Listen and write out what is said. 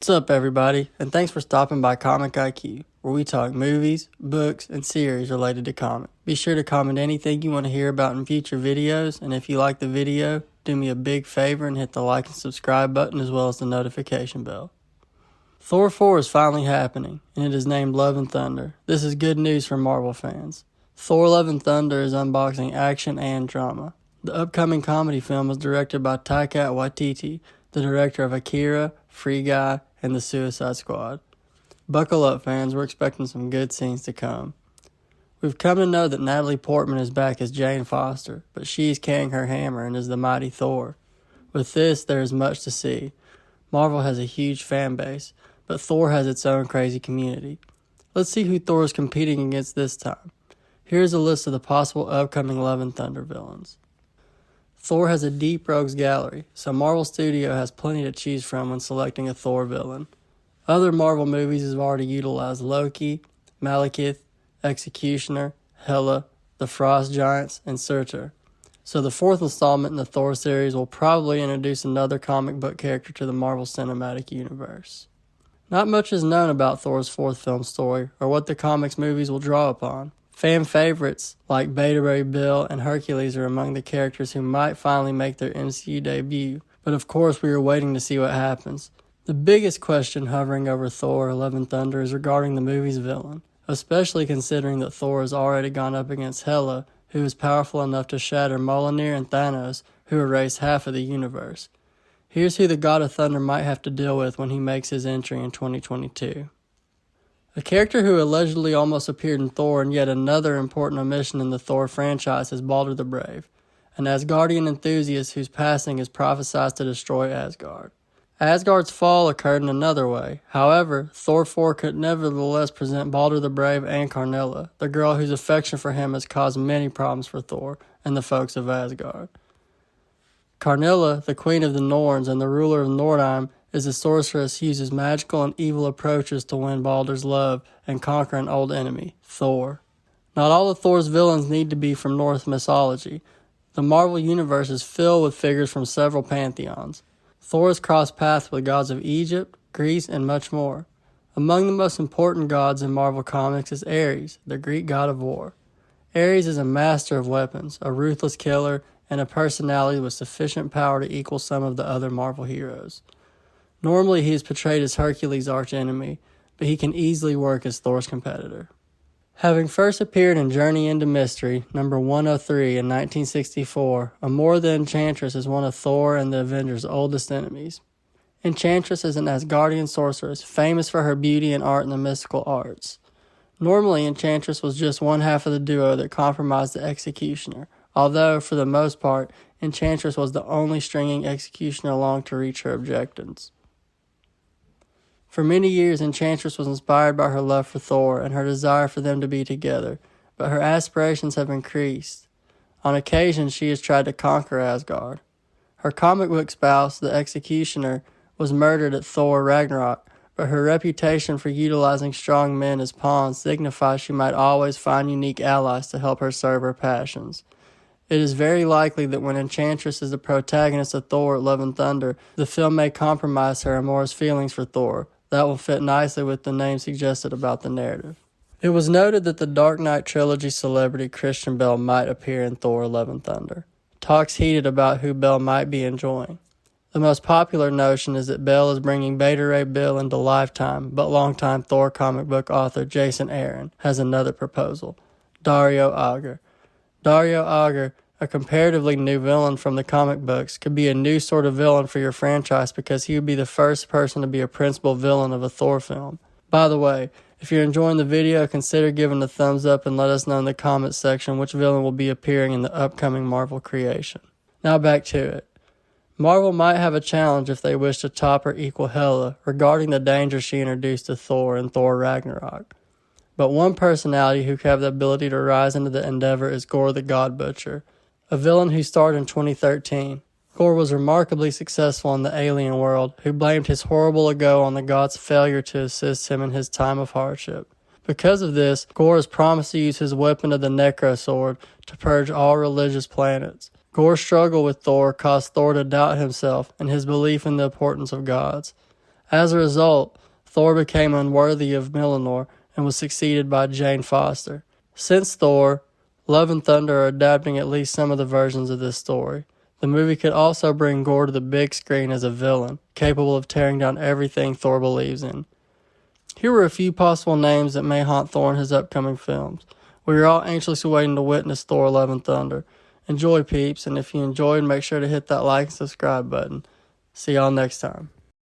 What's up, everybody, and thanks for stopping by Comic IQ, where we talk movies, books, and series related to comics. Be sure to comment anything you want to hear about in future videos, and if you like the video, do me a big favor and hit the like and subscribe button as well as the notification bell. Thor 4 is finally happening, and it is named Love and Thunder. This is good news for Marvel fans. Thor Love and Thunder is unboxing action and drama. The upcoming comedy film is directed by Taika Waititi, the director of Akira, Free Guy, and The Suicide Squad. Buckle up, fans, we're expecting some good scenes to come. We've come to know that Natalie Portman is back as Jane Foster, but she's carrying her hammer and is the mighty Thor. With this, there is much to see. Marvel has a huge fan base, but Thor has its own crazy community. Let's see who Thor is competing against this time. Here's a list of the possible upcoming Love and Thunder villains. Thor has a deep rogues gallery, so Marvel Studio has plenty to choose from when selecting a Thor villain. Other Marvel movies have already utilized Loki, Malekith, Executioner, Hela, the Frost Giants, and Surtur. So the fourth installment in the Thor series will probably introduce another comic book character to the Marvel Cinematic Universe. Not much is known about Thor's fourth film story, or what the comics movies will draw upon. Fan favorites like Beta Ray Bill and Hercules are among the characters who might finally make their MCU debut, but of course we are waiting to see what happens. The biggest question hovering over Thor Love and Thunder is regarding the movie's villain, especially considering that Thor has already gone up against Hela, who is powerful enough to shatter Mjolnir and Thanos, who erase half of the universe. Here's who the God of Thunder might have to deal with when he makes his entry in 2022. A character who allegedly almost appeared in Thor and yet another important omission in the Thor franchise is Balder the Brave, an Asgardian enthusiast whose passing is prophesied to destroy Asgard. Asgard's fall occurred in another way. However, Thor 4 could nevertheless present Balder the Brave and Karnilla, the girl whose affection for him has caused many problems for Thor and the folks of Asgard. Karnilla, the Queen of the Norns and the ruler of Nordheim, is a sorceress who uses magical and evil approaches to win Balder's love and conquer an old enemy, Thor. Not all of Thor's villains need to be from Norse mythology. The Marvel Universe is filled with figures from several pantheons. Thor has crossed paths with gods of Egypt, Greece, and much more. Among the most important gods in Marvel Comics is Ares, the Greek god of war. Ares is a master of weapons, a ruthless killer, and a personality with sufficient power to equal some of the other Marvel heroes. Normally he is portrayed as Hercules' archenemy, but he can easily work as Thor's competitor. Having first appeared in Journey into Mystery, number 103 in 1964, Amor the Enchantress is one of Thor and the Avengers' oldest enemies. Enchantress is an Asgardian sorceress, famous for her beauty and art in the mystical arts. Normally, Enchantress was just one half of the duo that compromised the Executioner, although, for the most part, Enchantress was the only stringing Executioner along to reach her objectives. For many years, Enchantress was inspired by her love for Thor and her desire for them to be together, but her aspirations have increased. On occasion, she has tried to conquer Asgard. Her comic book spouse, the Executioner, was murdered at Thor Ragnarok, but her reputation for utilizing strong men as pawns signifies she might always find unique allies to help her serve her passions. It is very likely that when Enchantress is the protagonist of Thor Love and Thunder, the film may compromise her Amor's feelings for Thor. That will fit nicely with the name suggested about the narrative. It was noted that the Dark Knight trilogy celebrity Christian Bale might appear in Thor Love and Thunder. Talks heated about who Bale might be enjoying. The most popular notion is that Bale is bringing Beta Ray Bill into Lifetime, but longtime Thor comic book author Jason Aaron has another proposal: Dario Agger. Dario Agger, a comparatively new villain from the comic books, could be a new sort of villain for your franchise because he would be the first person to be a principal villain of a Thor film. By the way, if you're enjoying the video, consider giving a thumbs up and let us know in the comments section which villain will be appearing in the upcoming Marvel creation. Now back to it. Marvel might have a challenge if they wish to top or equal Hela regarding the danger she introduced to Thor in Thor Ragnarok. But one personality who could have the ability to rise into the endeavor is Gorr the God Butcher, a villain who starred in 2013. Gorr was remarkably successful in the alien world, who blamed his horrible ego on the god's failure to assist him in his time of hardship. Because of this, Gorr has promised to use his weapon of the Necro Sword to purge all religious planets. Gorr's struggle with Thor caused Thor to doubt himself and his belief in the importance of gods. As a result, Thor became unworthy of Mjolnir and was succeeded by Jane Foster. Since Thor, Love and Thunder are adapting at least some of the versions of this story. The movie could also bring Gore to the big screen as a villain, capable of tearing down everything Thor believes in. Here were a few possible names that may haunt Thor in his upcoming films. We are all anxiously waiting to witness Thor Love and Thunder. Enjoy, peeps, and if you enjoyed, make sure to hit that like and subscribe button. See y'all next time.